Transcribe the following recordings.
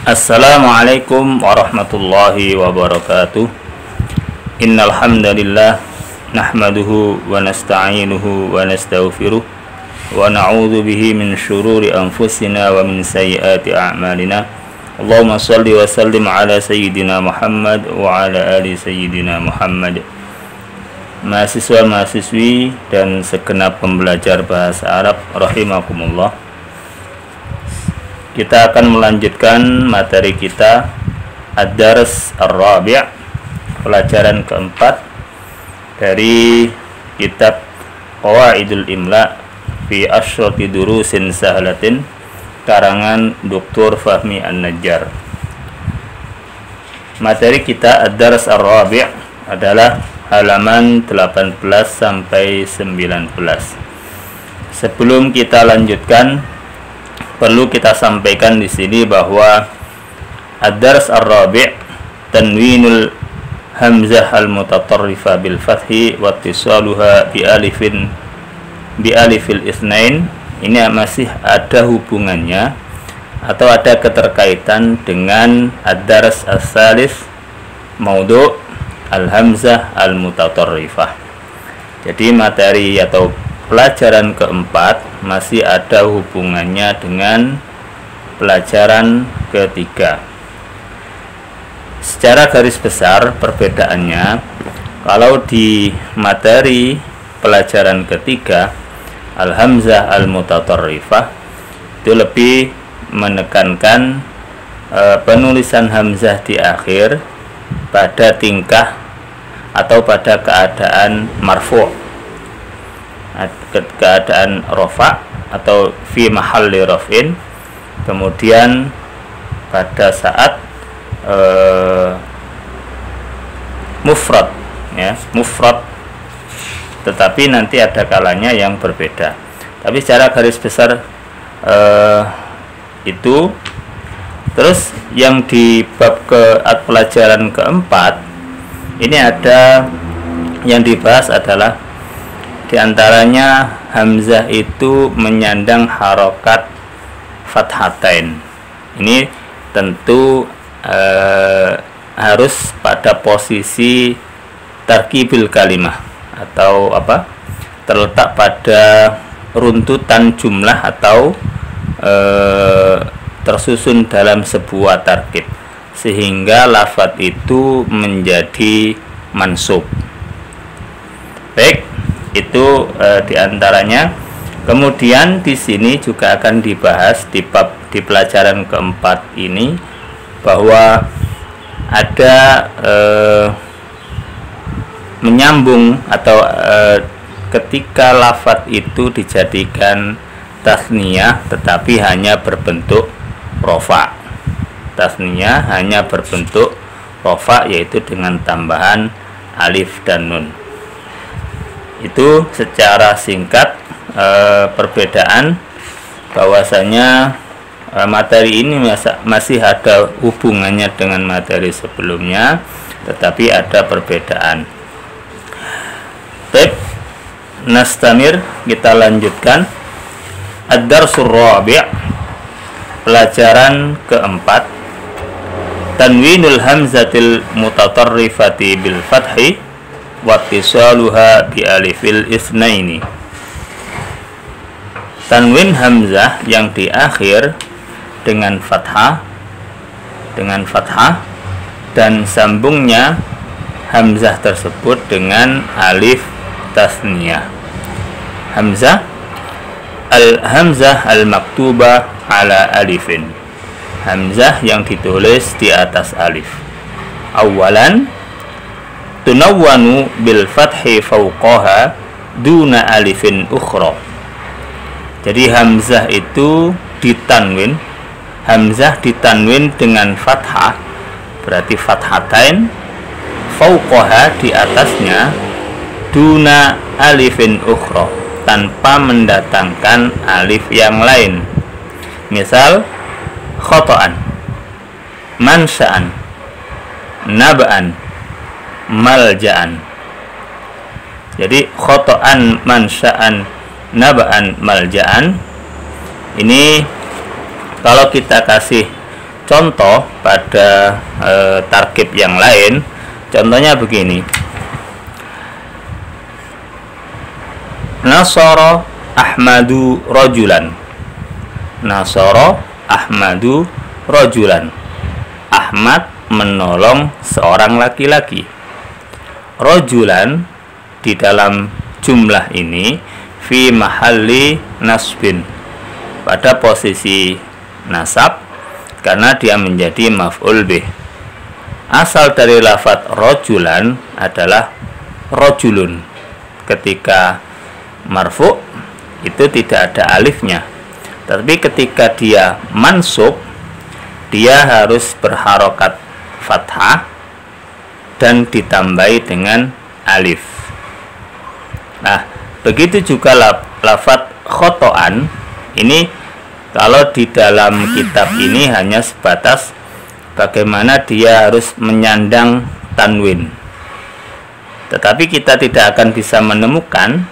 Assalamualaikum warahmatullahi wabarakatuh. Innal hamdalillah nahmaduhu wa nasta'inuhu wa nastaghfiruh wa na'udzu bihi min syururi anfusina wa min sayyiati a'malina. Allahumma shalli wa sallim ala sayyidina Muhammad wa ala ali sayyidina Muhammad. Mahasiswa-mahasiswi dan segenap pembelajar bahasa Arab rahimakumullah. Kita akan melanjutkan materi kita Ad-Dars Ar-Rabi', pelajaran keempat dari kitab Qawaidul Imla fi Asyrati Durusin Sahlatin karangan Dr. Fahmi An-Najjar. Materi kita Ad-Dars Ar-Rabi' adalah halaman 18 sampai 19. Sebelum kita lanjutkan, perlu kita sampaikan di sini bahwa Ad-Dars Ar-Rabi' tanwinul hamzah al-mutatarrifa bil fathi wa ittisaluha bi alifil itsnain ini masih ada hubungannya atau ada keterkaitan dengan Ad-Dars As-Salis maudhu' al-hamzah al-mutatarrifah. Jadi materi atau pelajaran keempat masih ada hubungannya dengan pelajaran ketiga. Secara garis besar perbedaannya, kalau di materi pelajaran ketiga al-hamzah al-mutatarrifah itu lebih menekankan penulisan hamzah di akhir pada tingkah atau pada keadaan marfu', keadaan rofa atau fi mahalli raf'in, kemudian pada saat mufrad, ya, mufrad, tetapi nanti ada kalanya yang berbeda. Tapi secara garis besar itu. Terus yang di bab pelajaran keempat ini ada yang dibahas adalah diantaranya hamzah itu menyandang harokat fathatain. Ini tentu harus pada posisi tarkibil kalimah atau apa, terletak pada runtutan jumlah atau tersusun dalam sebuah tarkib sehingga lafadz itu menjadi mansub. Baik, itu diantaranya. Kemudian di sini juga akan dibahas di pelajaran keempat ini bahwa ada menyambung atau ketika lafadz itu dijadikan tasniyah tetapi hanya berbentuk rofa. Tasniyah hanya berbentuk rofa, yaitu dengan tambahan alif dan nun. Itu secara singkat perbedaan, bahwasanya materi ini masih ada hubungannya dengan materi sebelumnya, tetapi ada perbedaan. Baik, nastamir, kita lanjutkan. Ad-Darsur Rabi', pelajaran keempat, tanwinul hamzatil mutatarrifati bil fathi wa ittisaluha bi alifil itsnaini. Tanwin hamzah yang di akhir dengan fathah dan sambungnya hamzah tersebut dengan alif tasniyah. Hamzah al-maktubah ala alifin, hamzah yang ditulis di atas alif. Awalan tunawwanu bil fathi fawqaha duna alifin ukhra. Jadi hamzah itu ditanwin, hamzah ditanwin dengan fathah, berarti fathatain, fawqaha di atasnya, duna alifin ukhra, tanpa mendatangkan alif yang lain. Misal khotoan, mansa'an, naba'an, malja'an. Jadi khotoan, mansa'an, naba'an, malja'an ini kalau kita kasih contoh pada tarkib yang lain. Contohnya begini. Nasara Ahmadu rajulan. Nasara Ahmadu rajulan. Ahmad menolong seorang laki-laki. Rajulan di dalam jumlah ini fi mahalli nasbin, pada posisi nasab karena dia menjadi maf'ul bih. Asal dari lafadz rajulan adalah rajulun. Ketika marfu itu tidak ada alifnya, tapi ketika dia mansub dia harus berharokat fathah dan ditambahi dengan alif. Nah, begitu juga lafadz khotoan. Ini kalau di dalam kitab ini hanya sebatas bagaimana dia harus menyandang tanwin. Tetapi kita tidak akan bisa menemukan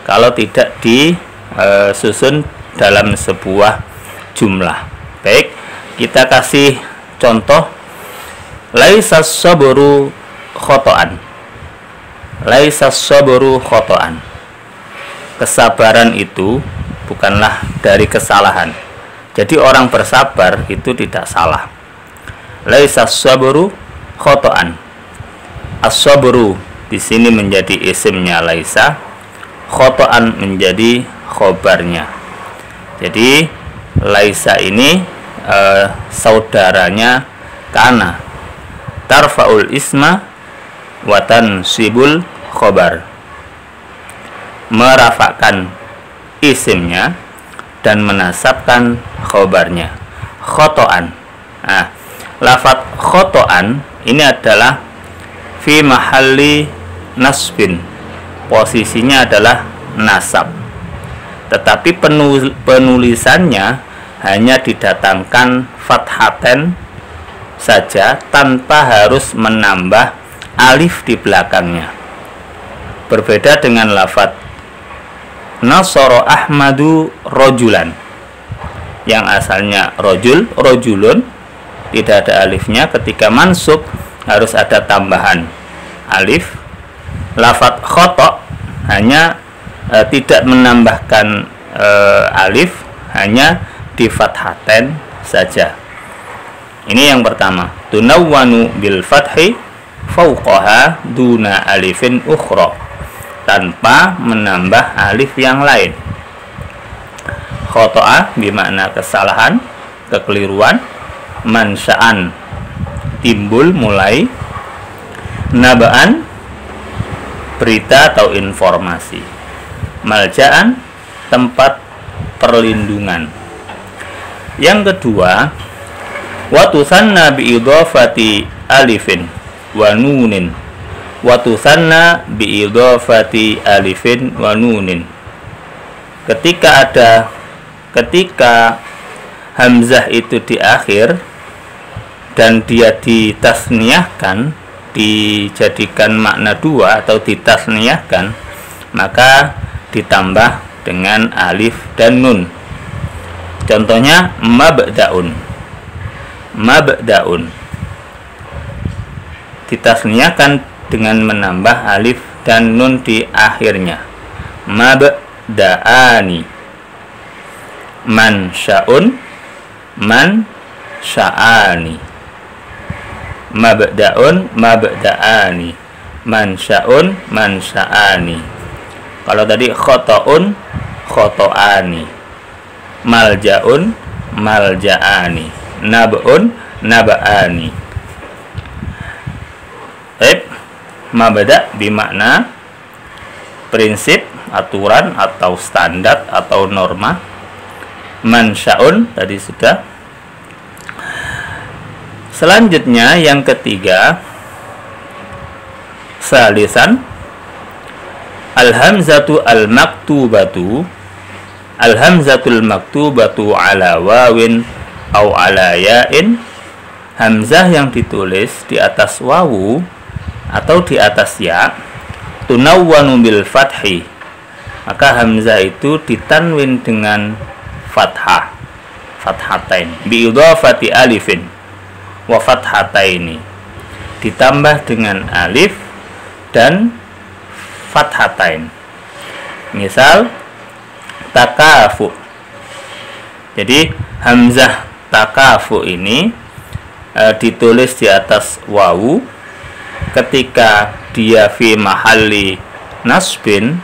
kalau tidak disusun dalam sebuah jumlah. Baik, kita kasih contoh. Laisas sabru khotoan. Laisas sabru khotoan. Kesabaran itu bukanlah dari kesalahan. Jadi orang bersabar itu tidak salah. Laisas sabru khotoan. As-sabru di sini menjadi isimnya laisa, khotoan menjadi khobarnya. Jadi laisa ini saudaranya kana, tarfa'ul isma wa tansibul khobar, merafakkan isimnya dan menasabkan khobarnya. Khotoan. Nah, lafadz khotoan ini adalah fi mahalli nasbin, posisinya adalah nasab, tetapi penulisannya hanya didatangkan fathaten saja tanpa harus menambah alif di belakangnya. Berbeda dengan lafadz Nasara Ahmadu rajulan yang asalnya rojul, rojulun, tidak ada alifnya. Ketika mansub harus ada tambahan alif. Lafadz khoto hanya tidak menambahkan alif, hanya di fathaten saja. Ini yang pertama. Tunawwanu bil fathi fauqaha duna alifin ukhra, tanpa menambah alif yang lain. Khoto'ah bermakna kesalahan, kekeliruan. Mansa'an timbul, mulai. Naba'an berita atau informasi. Malja'an tempat perlindungan. Yang kedua, watusanna biidhafati alifin wa nunin. Watusanna biidhafati alifin wa nunin. Ketika hamzah itu di akhir dan dia ditasniyahkan, dijadikan makna dua atau ditasniyahkan, maka ditambah dengan alif dan nun. Contohnya mabda'un. Mabda'un ditasniyahkan dengan menambah alif dan nun di akhirnya. Mabda'ani. Mansya'un, mansya'ani. Mabda'un, mabda'ani. Mansya'un, mansya'ani. Kalau tadi khoto'un, khoto'ani. Malja'un, malja'ani. Nab'un, nab'ani. Mabda' bermakna prinsip, aturan atau standar atau norma. Mansya'un tadi sudah. Selanjutnya yang ketiga, salisan al-hamzatu al-maktubatu. Al-hamzatul maktubatu ala wawin au ala ya'in. Hamzah yang ditulis di atas wawu atau di atas ya, tunawwanu bil fathi, maka hamzah itu ditanwin dengan fathah, fathatain, bi idhafati alifin, wa fathataini, ditambah dengan alif dan fathatain. Misal takafu. Jadi hamzah takafu ini ditulis di atas wawu. Ketika dia fi mahalli nasbin,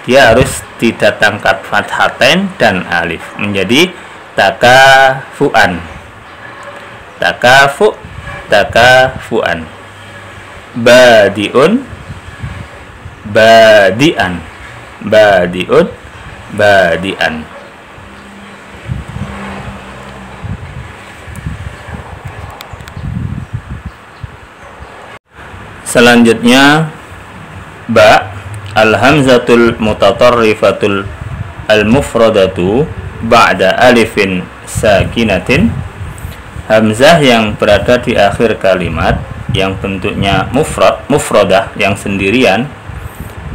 dia harus didatangkan fathatain dan alif, menjadi takafuan. Takafuan. Badiun, badian. Badian. Selanjutnya ba, al-hamzatul mutatarrifatul al-mufradatu ba'da alifin sakinatin. Hamzah yang berada di akhir kalimat yang bentuknya mufradah yang sendirian,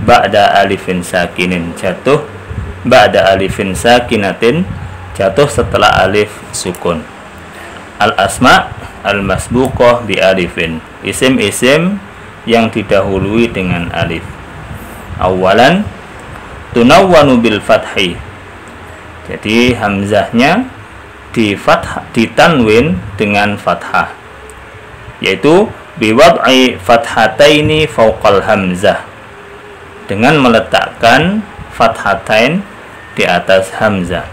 ba'da alifin sakinin jatuh, ba'da alifin sakinatin jatuh setelah alif sukun. Al-asma al-masbuqah bi alifin, isim-isim yang didahului dengan alif. Awalan tunawwanu bil fathi. Jadi hamzahnya ditanwin dengan fathah, yaitu biwad'i fathataini fawqal hamzah, dengan meletakkan fathatain di atas hamzah,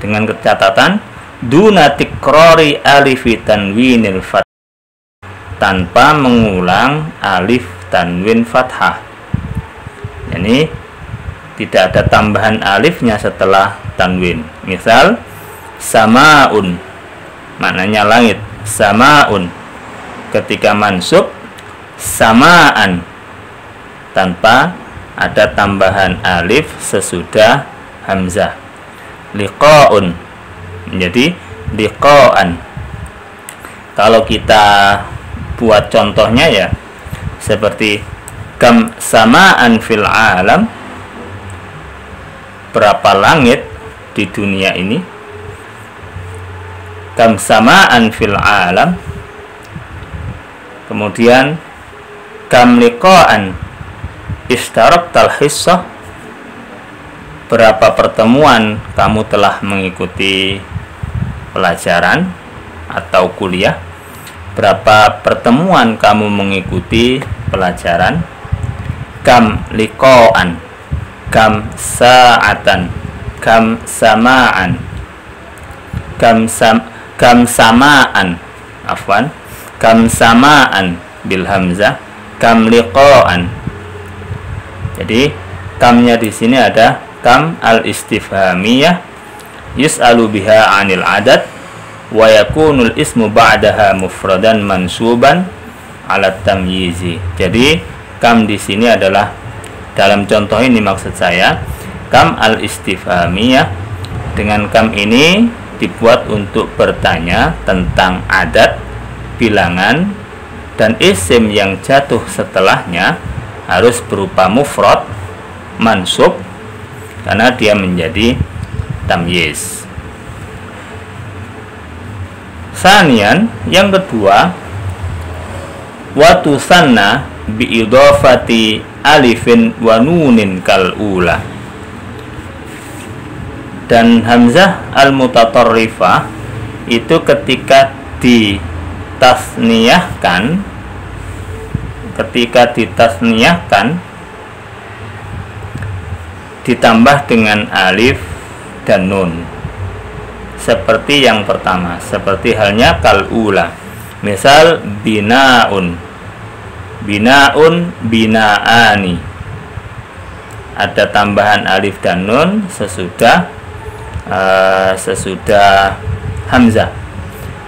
dengan catatan duna tikrari alifi tanwinil fathah, tanpa mengulang alif tanwin fathah. Yani tidak ada tambahan alifnya setelah tanwin. Misal samaun, maknanya langit, samaun. Ketika mansub samaan, tanpa ada tambahan alif sesudah hamzah. Liqaun menjadi liqaan. Kalau kita buat contohnya ya, seperti kam samaan fil alam, berapa langit di dunia ini. Kam samaan fil alam. Kemudian kam liqaan ishtaraktal hissah, berapa pertemuan kamu telah mengikuti pelajaran atau kuliah. Berapa pertemuan kamu mengikuti pelajaran. Kam liqaan, kam sa'atan, kam samaan, kam samaan, afwan, kam samaan bil hamzah, kam liqaan. Jadi kamnya di sini ada kam al istifhamiyah yus'alu biha 'anil adad, wa yakunul ismu ba'daha mufradan mansuban 'ala tamyizi. Jadi kam di sini adalah, dalam contoh ini maksud saya kam al istifhamiyah. Dengan kam ini dibuat untuk bertanya tentang adat, bilangan, dan isim yang jatuh setelahnya harus berupa mufrad mansub karena dia menjadi tamyiz. Sanian, yang kedua, watusanna bi idhafati alifin wa nunin kal ula. Dan hamzah al mutatarrifah itu ketika ditasniyahkan, ditambah dengan alif dan nun, seperti yang pertama, seperti halnya kal ula. Misal binaun, binaani, ada tambahan alif dan nun sesudah hamzah.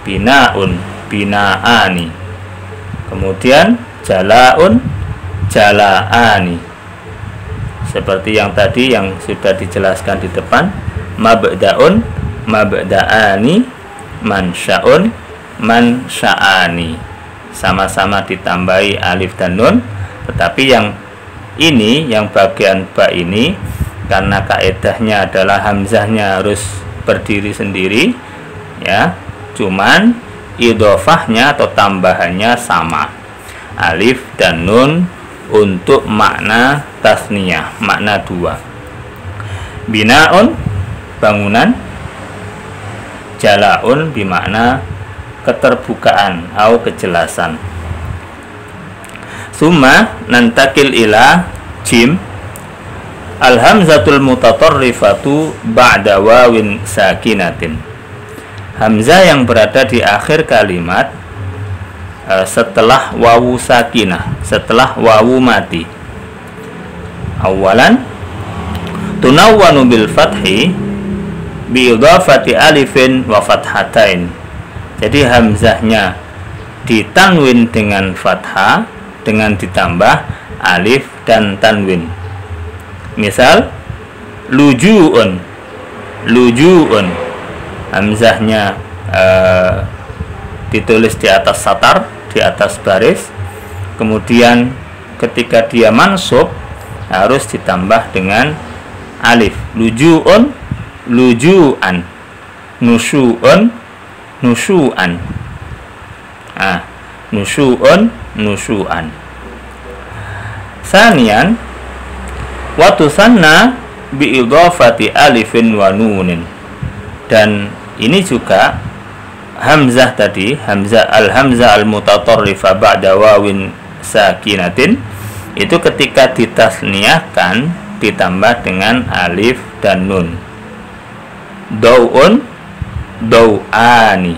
Binaun, binaani. Kemudian jalaun, jalaani, seperti yang tadi yang sudah dijelaskan di depan. Mabda'un, mabda'ani, mansyaun, mansya'ani, sama-sama ditambahi alif dan nun. Tetapi yang ini, yang bagian ba ini, karena kaedahnya adalah hamzahnya harus berdiri sendiri, ya, cuman idhofahnya atau tambahannya sama. Alif dan nun untuk makna tasniyah, makna dua. Binaun, bangunan. Jalaun bimakna keterbukaan atau kejelasan. Summa nantakil ila jim. Al-hamzatul mutatarrifatu ba'da wawin sakinatin. Hamzah yang berada di akhir kalimat setelah wawu sakinah, setelah wawu mati. Awalan tunawwanu bil fathi bi idhafati alifin wa fathatain. Jadi hamzahnya ditanwin dengan fathah dengan ditambah alif dan tanwin. Misal lujuun, lujuun, hamzahnya ditulis di atas satar, di atas baris, kemudian ketika dia mansub harus ditambah dengan alif. Lujuun, lujuan, nusyuun, nusyuan. Nusyuun, nusyuan. Sanian wa tusanna bi idhafati alifin wa nunin. Dan ini juga hamzah tadi, hamzah al-hamzah al-mutatarrifa ba'da wawin sakinatin, itu ketika ditasniyahkan ditambah dengan alif dan nun. Dau'un, dau'ani.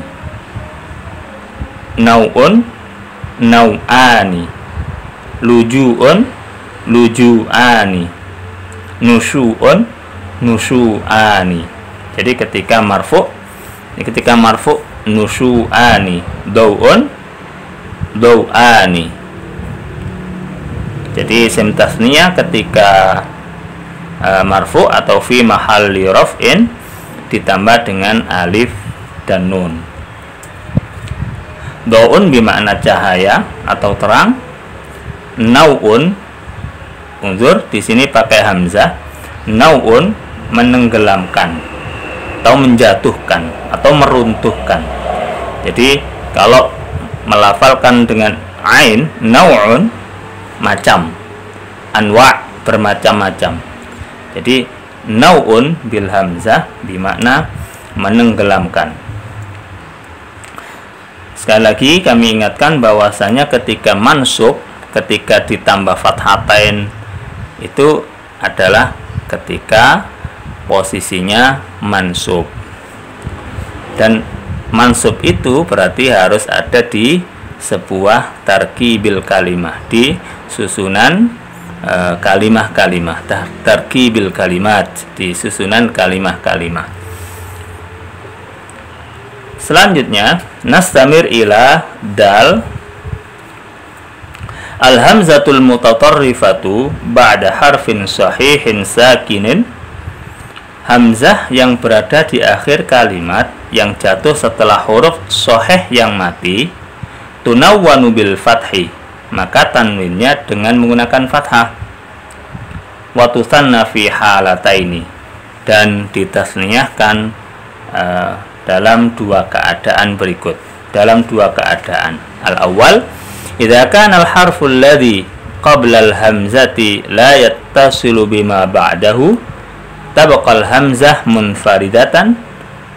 Nau'un, nau'ani. Luju'un, luju'ani. Nusyu'un, nusyu'ani. Jadi ketika marfu' nusyu'ani, dau'un, dau'ani. Jadi isim tasniyah ketika marfu' atau fi mahalli raf'in ditambah dengan alif dan nun. Dau'un bermakna cahaya atau terang. Nau'un, unzur di sini pakai hamzah. Nau'un menenggelamkan atau menjatuhkan atau meruntuhkan. Jadi kalau melafalkan dengan ain, nau'un, macam, anwa, bermacam-macam. Jadi nau'un bil hamzah bermakna menenggelamkan. Sekali lagi kami ingatkan bahwasanya ketika mansub, ketika ditambah fathatain, itu adalah ketika posisinya mansub. Dan mansub itu berarti harus ada di sebuah tarkibil kalimah, di susunan kalimah-kalimah, tarkibil kalimat, di susunan kalimah-kalimah. Selanjutnya nastamir ila dal. Al-hamzatul mutatarrifatu ba'da harfin sahihin sakinin. Hamzah yang berada di akhir kalimat yang jatuh setelah huruf sahih yang mati, tunawwanu bil fathi, maka tanwinnya dengan menggunakan fathah. Wa tusanna fi halataini, dan ditasniyahkan dalam dua keadaan berikut. Dalam dua keadaan. Al-awwal, idza kana al-harfu alladhi qabla al-hamzati la yattasilu bima ba'dahu, tabqa al-hamzah munfaridatan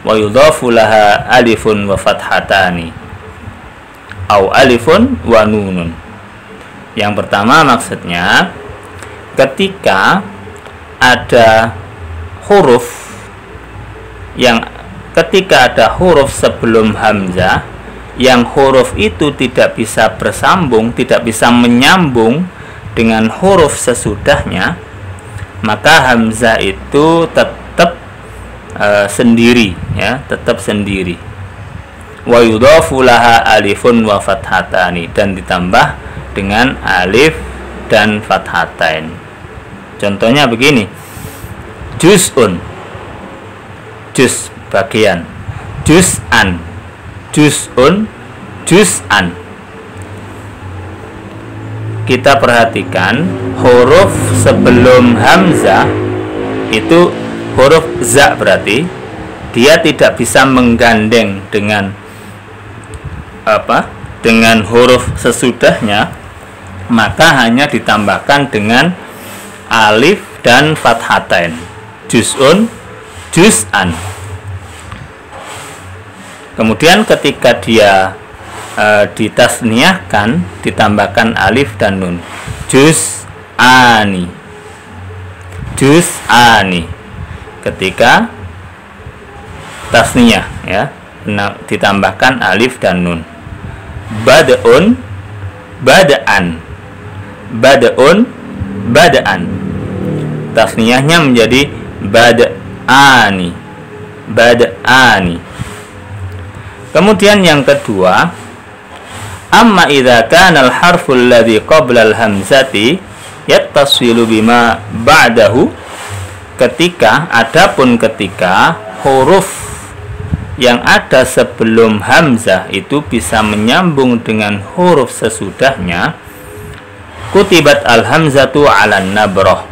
wa yudhafu laha alifun wa fathatani au alifun wa nunun. Yang pertama maksudnya ketika ada huruf sebelum hamzah yang huruf itu tidak bisa bersambung, tidak bisa menyambung dengan huruf sesudahnya, maka hamzah itu tetap sendiri, ya, tetap sendiri. Wa yudhafu laha alifun wa fathatani, dan ditambah dengan alif dan fathatain. Contohnya begini, juz'un, juz bagian, juz'an, juz'un, juz'an. Kita perhatikan huruf sebelum hamzah itu huruf za, berarti dia tidak bisa menggandeng dengan dengan huruf sesudahnya, maka hanya ditambahkan dengan alif dan fathatain. Juz'un, juz'an. Kemudian ketika dia ditasniahkan, ditambahkan alif dan nun. Juz'ani, juz'ani. Ketika tasniah, ya, ditambahkan alif dan nun. Bada'un, bada'an, bada'un, bada'an. Tasniahnya menjadi bada'ani, bada'ani. Kemudian yang kedua, amma idza kana al-harfu alladhi qabla al-hamzati yattasilu bima ba'dahu. Adapun ketika huruf yang ada sebelum hamzah itu bisa menyambung dengan huruf sesudahnya, kutibat al-hamzatu 'alan nabrah,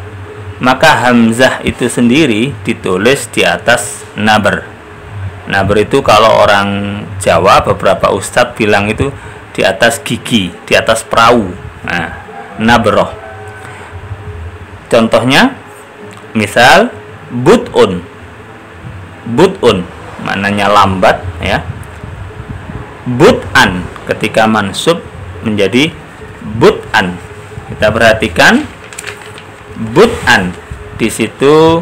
maka hamzah itu sendiri ditulis di atas nabr. Nabr itu kalau orang Jawa, beberapa ustadz bilang itu di atas gigi, di atas perahu. Nah, nabroh. Contohnya, misal but'un, but'un maknanya lambat, ya. But'an ketika mansub menjadi but'an. Kita perhatikan but'an, di situ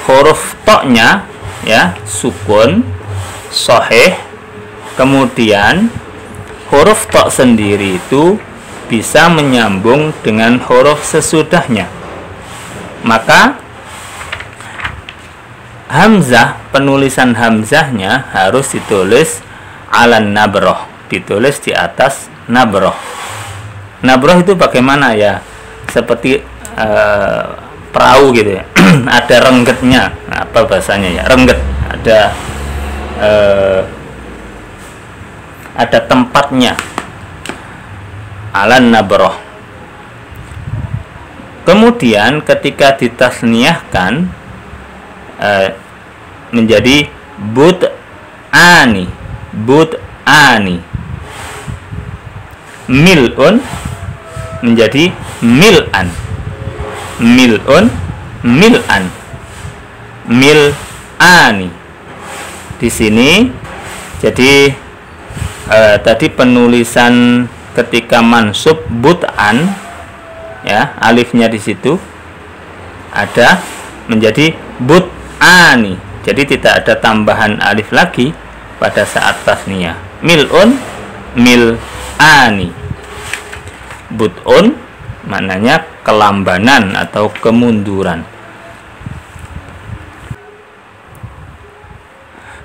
huruf toknya, ya, sukun sahih. Kemudian huruf tok sendiri itu bisa menyambung dengan huruf sesudahnya. Maka hamzah, penulisan hamzahnya harus ditulis alan nabroh, ditulis di atas nabroh. Nabroh itu bagaimana, ya? Seperti perahu gitu, ya. Ada renggetnya. Nah, apa bahasanya, ya? Rengget. Ada tempatnya. Alan nabroh. Kemudian ketika ditasniahkan menjadi but'ani, but'ani. Mil'un menjadi mil'an, mil'un, mil'an, mil'ani. Di sini jadi tadi penulisan ketika mansub but'an, ya, alifnya di situ ada menjadi but'ani. Jadi tidak ada tambahan alif lagi pada saat tasniyah. Mil'un, mil'ani. But'un maknanya kelambanan atau kemunduran.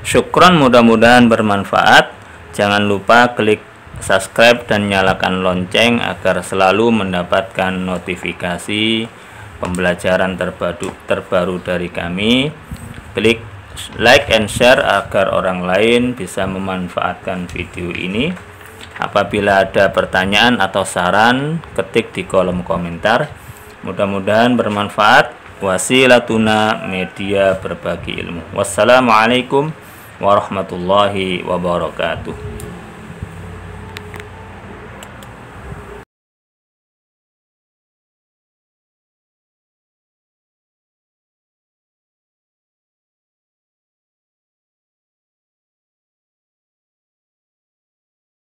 Syukron, mudah-mudahan bermanfaat. Jangan lupa klik subscribe dan nyalakan lonceng agar selalu mendapatkan notifikasi pembelajaran terbaru dari kami. Klik like and share agar orang lain bisa memanfaatkan video ini. Apabila ada pertanyaan atau saran, ketik di kolom komentar. Mudah-mudahan bermanfaat. Wasilatuna, media berbagi ilmu. Wassalamualaikum warahmatullahi wabarakatuh.